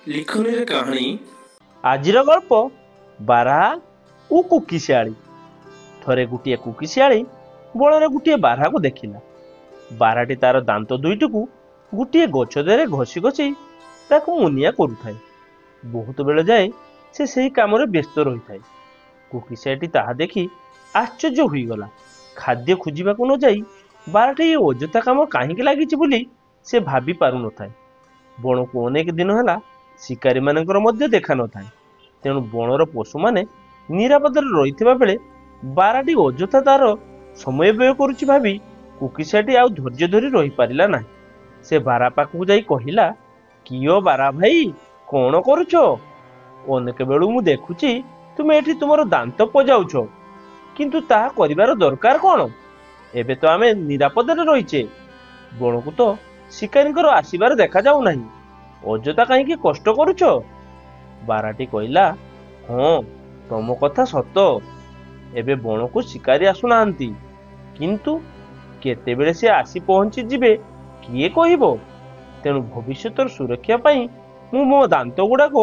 ଲିଖନୀରେ କାହାଣୀ। ଆଜିର ଗଳ୍ପ ବାରାହା ଓ କୁକିଶିଆଳି। ଥରେ ଗୋଟିଏ କୁକିଶିଆଳି ବଣରେ ଗୋଟିଏ ବାରାହାକୁ ଦେଖିଲା। ବାରାଟି ତାର ଦାନ୍ତ ଦୁଇଟିକୁ ଗୋଟିଏ ଗଛ ଦେହରେ ଘଷି ଘଷି ତାକୁ ମୁନିଆ କରୁଥାଏ। ବହୁତ ବେଳ ଯାଏ ସେ ସେହି କାମରେ ବ୍ୟସ୍ତ ରହିଥାଏ। କୁକିଶିଆଳିଟି ତାହା ଦେଖି ଆଶ୍ଚର୍ଯ୍ୟ ହୋଇଗଲା। ଖାଦ୍ୟ ଖୋଜିବାକୁ ନ ଯାଇ ବାରାଟି ଏ ଅଯଥା କାମ କାହିଁକି ଲାଗିଛି ବୋଲି ସେ ଭାବି ପାରୁନଥାଏ। ବଣକୁ ଅନେକ ଦିନ ହେଲା ଶିକାରୀମାନଙ୍କର ମଧ୍ୟ ଦେଖା ନଥାଏ। ତେଣୁ ବଣର ପଶୁମାନେ ନିରାପଦରେ ରହିଥିବା ବେଳେ ବାରାଟି ଅଯଥା ତାର ସମୟ ବ୍ୟୟ କରୁଛି ଭାବି କୁକିଶିଆଟି ଆଉ ଧୈର୍ଯ୍ୟ ଧରି ରହିପାରିଲା ନାହିଁ। ସେ ବାରା ପାଖକୁ ଯାଇ କହିଲା, କିଓ ବାରା ଭାଇ, କଣ କରୁଛ? ଅନେକ ବେଳୁ ମୁଁ ଦେଖୁଛି ତୁମେ ଏଠି ତୁମର ଦାନ୍ତ ପଜାଉଛ, କିନ୍ତୁ ତାହା କରିବାର ଦରକାର କଣ? ଏବେ ତ ଆମେ ନିରାପଦରେ ରହିଛେ। ବଣକୁ ତ ଶିକାରୀଙ୍କର ଆସିବାର ଦେଖାଯାଉ ନାହିଁ। ଅଯଥା କାହିଁକି କଷ୍ଟ କରୁଛ? ବାରାଟି କହିଲା, ହଁ, ତମ କଥା ସତ। ଏବେ ବଣକୁ ଶିକାରୀ ଆସୁନାହାନ୍ତି, କିନ୍ତୁ କେତେବେଳେ ସେ ଆସି ପହଞ୍ଚିଯିବେ କିଏ କହିବ? ତେଣୁ ଭବିଷ୍ୟତର ସୁରକ୍ଷା ପାଇଁ ମୁଁ ମୋ ଦାନ୍ତ ଗୁଡାକ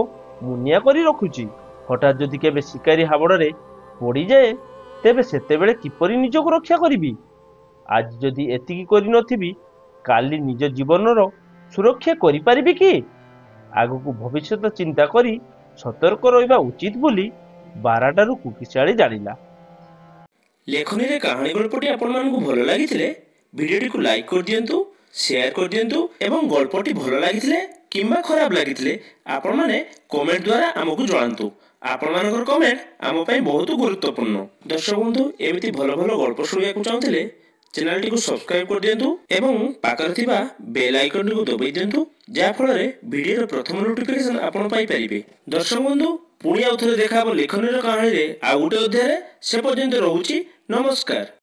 ମୁନିଆ କରି ରଖୁଛି। ହଠାତ୍ ଯଦି କେବେ ଶିକାରୀ ହାବୁଡରେ ପଡିଯାଏ, ତେବେ ସେତେବେଳେ କିପରି ନିଜକୁ ରକ୍ଷା କରିବି? ଆଜି ଯଦି ଏତିକି କରିନଥିବି, କାଲି ନିଜ ଜୀବନର ସୁରକ୍ଷା କରିପାରିବି କି? ଆଗକୁ ଭବିଷ୍ୟତ ଚିନ୍ତା କରି ସତର୍କ ରହିବା ଉଚିତ ବୋଲି ବାରାଟାରୁ କୁକିଶିଆଳି ଜାଣିଲା। ଲେଖନୀରେ କାହାଣୀ ଗଳ୍ପଟି ଆପଣମାନଙ୍କୁ ଭଲ ଲାଗିଥିଲେ ଭିଡ଼ିଓଟିକୁ ଲାଇକ୍ କରିଦିଅନ୍ତୁ, ସେୟାର କରିଦିଅନ୍ତୁ ଏବଂ ଗଳ୍ପଟି ଭଲ ଲାଗିଥିଲେ କିମ୍ବା ଖରାପ ଲାଗିଥିଲେ ଆପଣମାନେ କମେଣ୍ଟ ଦ୍ୱାରା ଆମକୁ ଜଣାନ୍ତୁ। ଆପଣମାନଙ୍କର କମେଣ୍ଟ ଆମ ପାଇଁ ବହୁତ ଗୁରୁତ୍ୱପୂର୍ଣ୍ଣ। ଦର୍ଶକ ବନ୍ଧୁ, ଏମିତି ଭଲ ଭଲ ଗଳ୍ପ ଶୁଣିବାକୁ ଚାହୁଁଥିଲେ ଚ୍ୟାନେଲଟିକୁ ସବସ୍କ୍ରାଇବ କରିଦିଅନ୍ତୁ ଏବଂ ପାଖରେ ଥିବା ବେଲ୍ ଆଇକନଟିକୁ ଦବାଇ ଦିଅନ୍ତୁ, ଯାହାଫଳରେ ଭିଡ଼ିଓର ପ୍ରଥମ ନୋଟିଫିକେସନ ଆପଣ ପାଇପାରିବେ। ଦର୍ଶକ ବନ୍ଧୁ, ପୁଣି ଆଉ ଥରେ ଦେଖା ହେବ ଲେଖନୀର କାହାଣୀରେ ଆଉ ଗୋଟେ ଅଧ୍ୟାୟରେ। ସେ ପର୍ଯ୍ୟନ୍ତ ରହୁଛି, ନମସ୍କାର।